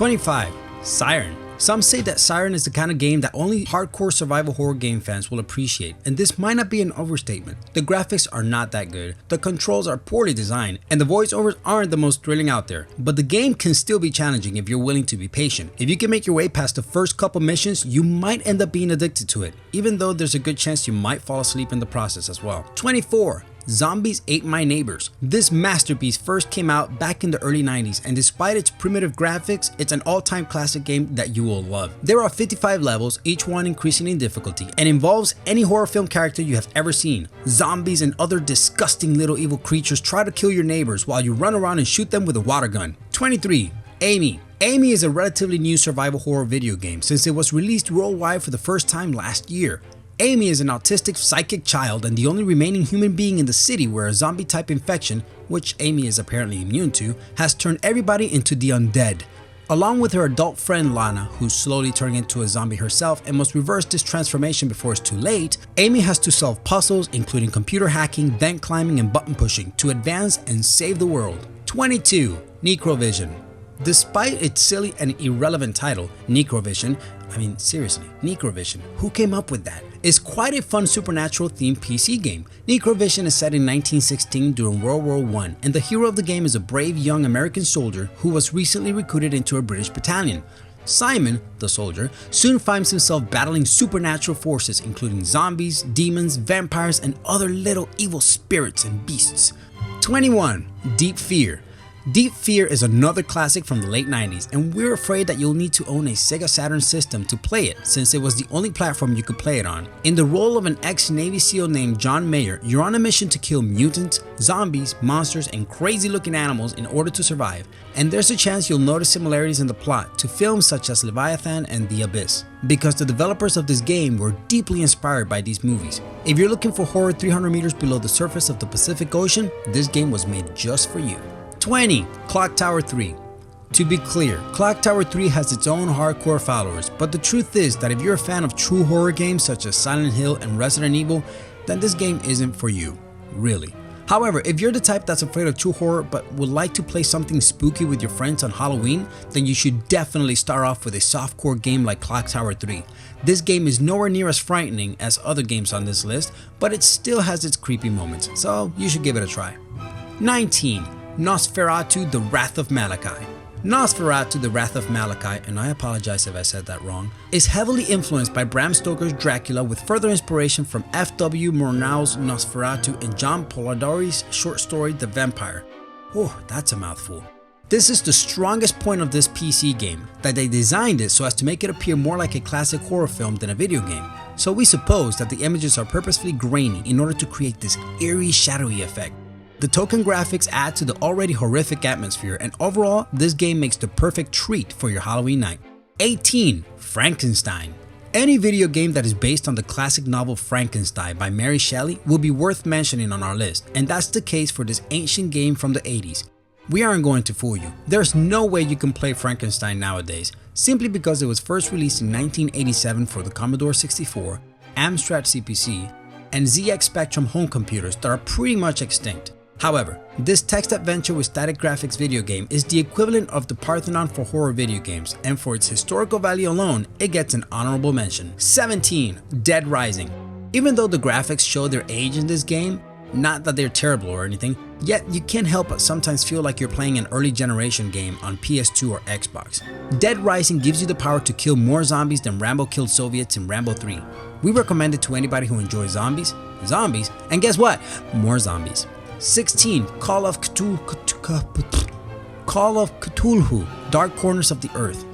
25. Siren. Some say that Siren is the kind of game that only hardcore survival horror game fans will appreciate, and this might not be an overstatement. The graphics are not that good, the controls are poorly designed, and the voiceovers aren't the most thrilling out there. But the game can still be challenging if you're willing to be patient. If you can make your way past the first couple missions, you might end up being addicted to it, even though there's a good chance you might fall asleep in the process as well. 24. Zombies Ate My Neighbors. This masterpiece first came out back in the early 90s, and despite its primitive graphics, it's an all-time classic game that you will love. There are 55 levels, each one increasing in difficulty, and involves any horror film character you have ever seen. Zombies and other disgusting little evil creatures try to kill your neighbors while you run around and shoot them with a water gun. 23. Amy. Amy is a relatively new survival horror video game since it was released worldwide for the first time last year. Amy is an autistic psychic child and the only remaining human being in the city where a zombie-type infection, which Amy is apparently immune to, has turned everybody into the undead. Along with her adult friend Lana, who's slowly turning into a zombie herself and must reverse this transformation before it's too late, Amy has to solve puzzles including computer hacking, vent climbing, and button pushing to advance and save the world. 22. NecroVision. Despite its silly and irrelevant title, NecroVision, who came up with that? Is quite a fun supernatural themed PC game. NecroVision is set in 1916 during World War I, and the hero of the game is a brave young American soldier who was recently recruited into a British battalion. Simon, the soldier, soon finds himself battling supernatural forces including zombies, demons, vampires, and other little evil spirits and beasts. 21. Deep Fear. Deep Fear is another classic from the late 90s, and we're afraid that you'll need to own a Sega Saturn system to play it since it was the only platform you could play it on. In the role of an ex-Navy SEAL named John Mayer, you're on a mission to kill mutants, zombies, monsters, and crazy looking animals in order to survive, and there's a chance you'll notice similarities in the plot to films such as Leviathan and The Abyss, because the developers of this game were deeply inspired by these movies. If you're looking for horror 300 meters below the surface of the Pacific Ocean, this game was made just for you. 20. Clock Tower 3. To be clear, Clock Tower 3 has its own hardcore followers, but the truth is that if you're a fan of true horror games such as Silent Hill and Resident Evil, then this game isn't for you, really. However, if you're the type that's afraid of true horror but would like to play something spooky with your friends on Halloween, then you should definitely start off with a softcore game like Clock Tower 3. This game is nowhere near as frightening as other games on this list, but it still has its creepy moments, so you should give it a try. 19. Nosferatu, The Wrath of Malachi. Nosferatu, The Wrath of Malachi, and I apologize if I said that wrong, is heavily influenced by Bram Stoker's Dracula with further inspiration from F.W. Murnau's Nosferatu and John Polidori's short story The Vampire. Oh, that's a mouthful. This is the strongest point of this PC game, that they designed it so as to make it appear more like a classic horror film than a video game. So we suppose that the images are purposefully grainy in order to create this eerie, shadowy effect. The token graphics add to the already horrific atmosphere, and overall, this game makes the perfect treat for your Halloween night. 18. Frankenstein. Any video game that is based on the classic novel Frankenstein by Mary Shelley will be worth mentioning on our list, and that's the case for this ancient game from the 80s. We aren't going to fool you. There's no way you can play Frankenstein nowadays, simply because it was first released in 1987 for the Commodore 64, Amstrad CPC, and ZX Spectrum home computers that are pretty much extinct. However, this text adventure with static graphics video game is the equivalent of the Parthenon for horror video games, and for its historical value alone, it gets an honorable mention. 17. Dead Rising. Even though the graphics show their age in this game, not that they're terrible or anything, yet you can't help but sometimes feel like you're playing an early generation game on PS2 or Xbox. Dead Rising gives you the power to kill more zombies than Rambo killed Soviets in Rambo 3. We recommend it to anybody who enjoys zombies, and guess what? More zombies. 16. Call of Cthulhu, Dark Corners of the Earth.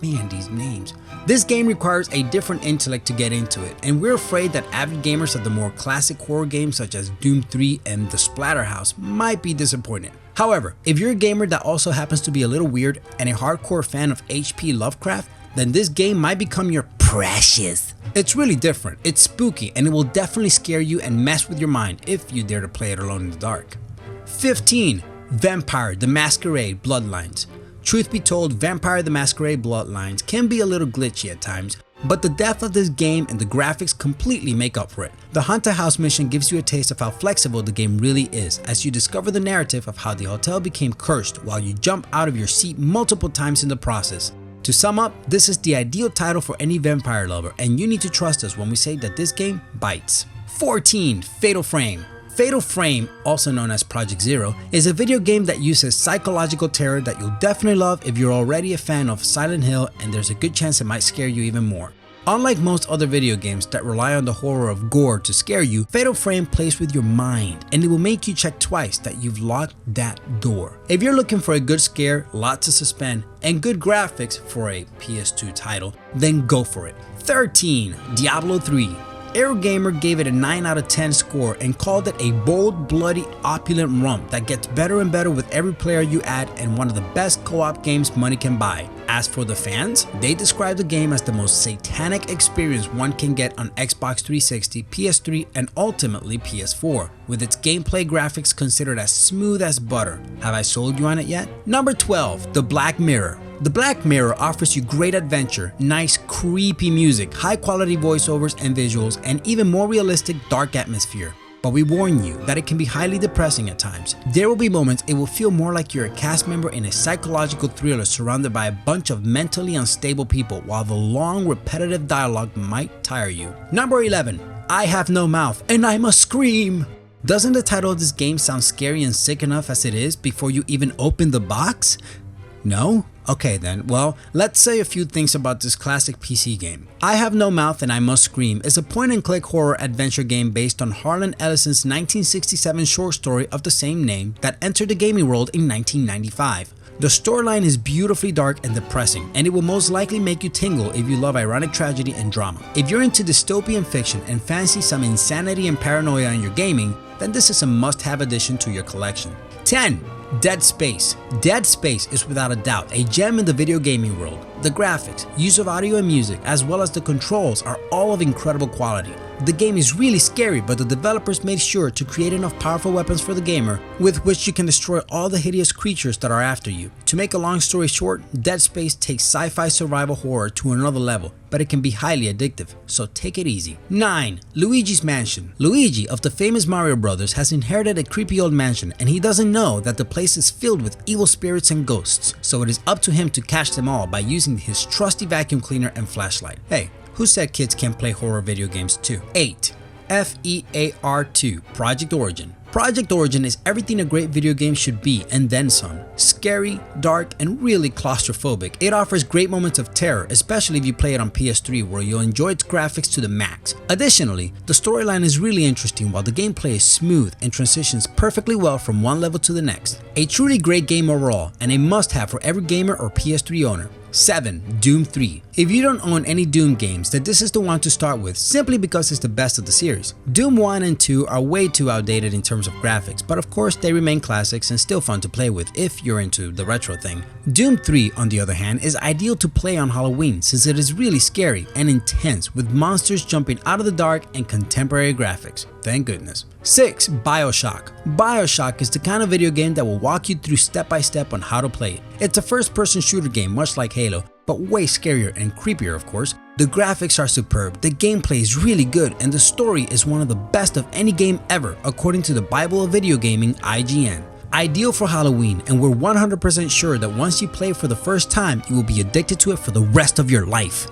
Man, these names. This game requires a different intellect to get into it, and we're afraid that avid gamers of the more classic horror games such as Doom 3 and The Splatterhouse might be disappointed. However, if you're a gamer that also happens to be a little weird and a hardcore fan of H.P. Lovecraft, then this game might become your precious. It's really different, it's spooky, and it will definitely scare you and mess with your mind if you dare to play it alone in the dark. 15. Vampire the Masquerade Bloodlines. Truth be told, Vampire the Masquerade Bloodlines can be a little glitchy at times, but the depth of this game and the graphics completely make up for it. The haunted house mission gives you a taste of how flexible the game really is, as you discover the narrative of how the hotel became cursed while you jump out of your seat multiple times in the process. To sum up, this is the ideal title for any vampire lover, and you need to trust us when we say that this game bites. 14. Fatal Frame. Fatal Frame, also known as Project Zero, is a video game that uses psychological terror that you'll definitely love if you're already a fan of Silent Hill, and there's a good chance it might scare you even more. Unlike most other video games that rely on the horror of gore to scare you, Fatal Frame plays with your mind, and it will make you check twice that you've locked that door. If you're looking for a good scare, lots of suspense, and good graphics for a PS2 title, then go for it. 13. Diablo 3. Eurogamer gave it a 9 out of 10 score and called it a bold, bloody, opulent romp that gets better and better with every player you add, and one of the best co-op games money can buy. As for the fans, they describe the game as the most satanic experience one can get on Xbox 360, PS3, and ultimately PS4, with its gameplay graphics considered as smooth as butter. Have I sold you on it yet? Number 12. The Black Mirror. The Black Mirror offers you great adventure, nice creepy music, high quality voiceovers and visuals, and even more realistic dark atmosphere. But we warn you that it can be highly depressing at times. There will be moments it will feel more like you're a cast member in a psychological thriller surrounded by a bunch of mentally unstable people, while the long repetitive dialogue might tire you. Number 11. I Have No Mouth and I Must Scream. Doesn't the title of this game sound scary and sick enough as it is before you even open the box? No? Okay then, well, let's say a few things about this classic PC game. I Have No Mouth and I Must Scream is a point-and-click horror adventure game based on Harlan Ellison's 1967 short story of the same name that entered the gaming world in 1995. The storyline is beautifully dark and depressing, and it will most likely make you tingle if you love ironic tragedy and drama. If you're into dystopian fiction and fancy some insanity and paranoia in your gaming, then this is a must-have addition to your collection. 10. Dead Space. Dead Space is without a doubt a gem in the video gaming world. The graphics, use of audio and music, as well as the controls are all of incredible quality. The game is really scary, but the developers made sure to create enough powerful weapons for the gamer with which you can destroy all the hideous creatures that are after you. To make a long story short, Dead Space takes sci-fi survival horror to another level, but it can be highly addictive, so take it easy. 9. Luigi's Mansion. Luigi of the famous Mario Brothers has inherited a creepy old mansion, and he doesn't know that the place is filled with evil spirits and ghosts, so it is up to him to catch them all by using his trusty vacuum cleaner and flashlight. Hey, who said kids can't play horror video games too? 8. FEAR2. Project Origin. Project Origin is everything a great video game should be and then some. Scary, dark, and really claustrophobic. It offers great moments of terror, especially if you play it on PS3 where you'll enjoy its graphics to the max. Additionally, the storyline is really interesting while the gameplay is smooth and transitions perfectly well from one level to the next. A truly great game overall, and a must-have for every gamer or PS3 owner. 7. Doom 3. If you don't own any Doom games, then this is the one to start with simply because it's the best of the series. Doom 1 and 2 are way too outdated in terms of graphics, but of course they remain classics and still fun to play with if you're into the retro thing. Doom 3, on the other hand, is ideal to play on Halloween since it is really scary and intense with monsters jumping out of the dark and contemporary graphics. Thank goodness. 6. Bioshock. Bioshock is the kind of video game that will walk you through step by step on how to play it. It's a first-person shooter game much like Halo, but way scarier and creepier of course. The graphics are superb, the gameplay is really good, and the story is one of the best of any game ever according to the Bible of video gaming, IGN. Ideal for Halloween, and we're 100% sure that once you play for the first time, you will be addicted to it for the rest of your life.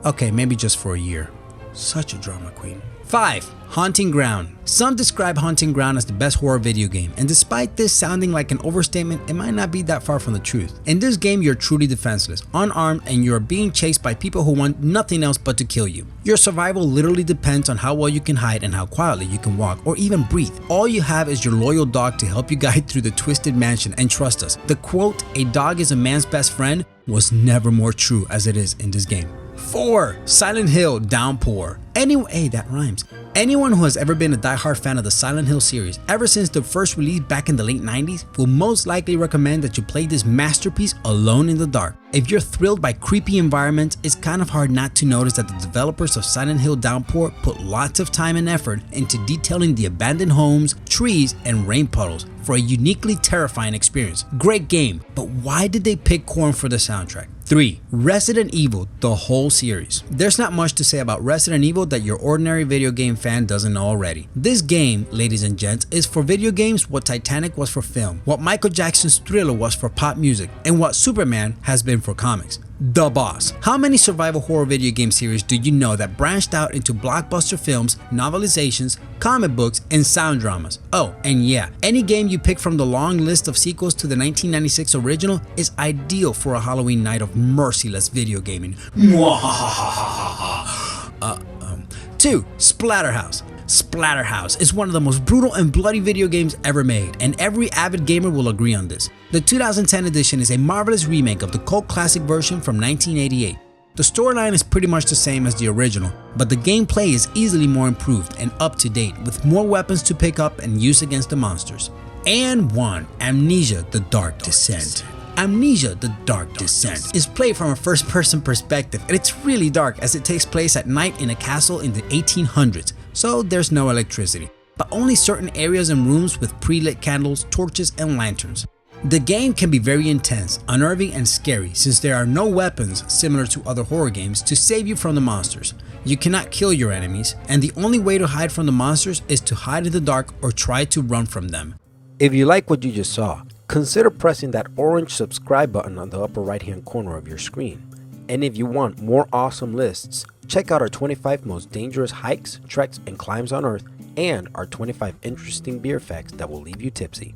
Okay, maybe just for a year. Such a drama queen. 5. Haunting Ground. Some describe Haunting Ground as the best horror video game, and despite this sounding like an overstatement, it might not be that far from the truth. In this game, you're truly defenseless, unarmed, and you're being chased by people who want nothing else but to kill you. Your survival literally depends on how well you can hide and how quietly you can walk or even breathe. All you have is your loyal dog to help you guide through the twisted mansion, and trust us, the quote, "a dog is a man's best friend," was never more true as it is in this game. 4. Silent Hill Downpour. Hey, that rhymes. Anyone who has ever been a diehard fan of the Silent Hill series ever since the first release back in the late 90s will most likely recommend that you play this masterpiece alone in the dark. If you're thrilled by creepy environments, it's kind of hard not to notice that the developers of Silent Hill Downpour put lots of time and effort into detailing the abandoned homes, trees, and rain puddles for a uniquely terrifying experience. Great game, but why did they pick Korn for the soundtrack? 3. Resident Evil, the whole series. There's not much to say about Resident Evil that your ordinary video game fan doesn't know already. This game, ladies and gents, is for video games what Titanic was for film, what Michael Jackson's Thriller was for pop music, and what Superman has been for comics. The Boss. How many survival horror video game series do you know that branched out into blockbuster films, novelizations, comic books, and sound dramas? Oh, and yeah, any game you pick from the long list of sequels to the 1996 original is ideal for a Halloween night of merciless video gaming. 2. Splatterhouse. Splatterhouse is one of the most brutal and bloody video games ever made, and every avid gamer will agree on this. The 2010 edition is a marvelous remake of the cult classic version from 1988. The storyline is pretty much the same as the original, but the gameplay is easily more improved and up to date, with more weapons to pick up and use against the monsters. And 1. Amnesia: The Dark Descent. Amnesia: The Dark Descent is played from a first-person perspective, and it's really dark as it takes place at night in a castle in the 1800s, so there's no electricity, but only certain areas and rooms with pre-lit candles, torches, and lanterns. The game can be very intense, unnerving, and scary since there are no weapons, similar to other horror games, to save you from the monsters. You cannot kill your enemies, and the only way to hide from the monsters is to hide in the dark or try to run from them. If you like what you just saw, consider pressing that orange subscribe button on the upper right hand corner of your screen. And if you want more awesome lists, check out our 25 most dangerous hikes, treks, and climbs on Earth, and our 25 interesting beer facts that will leave you tipsy.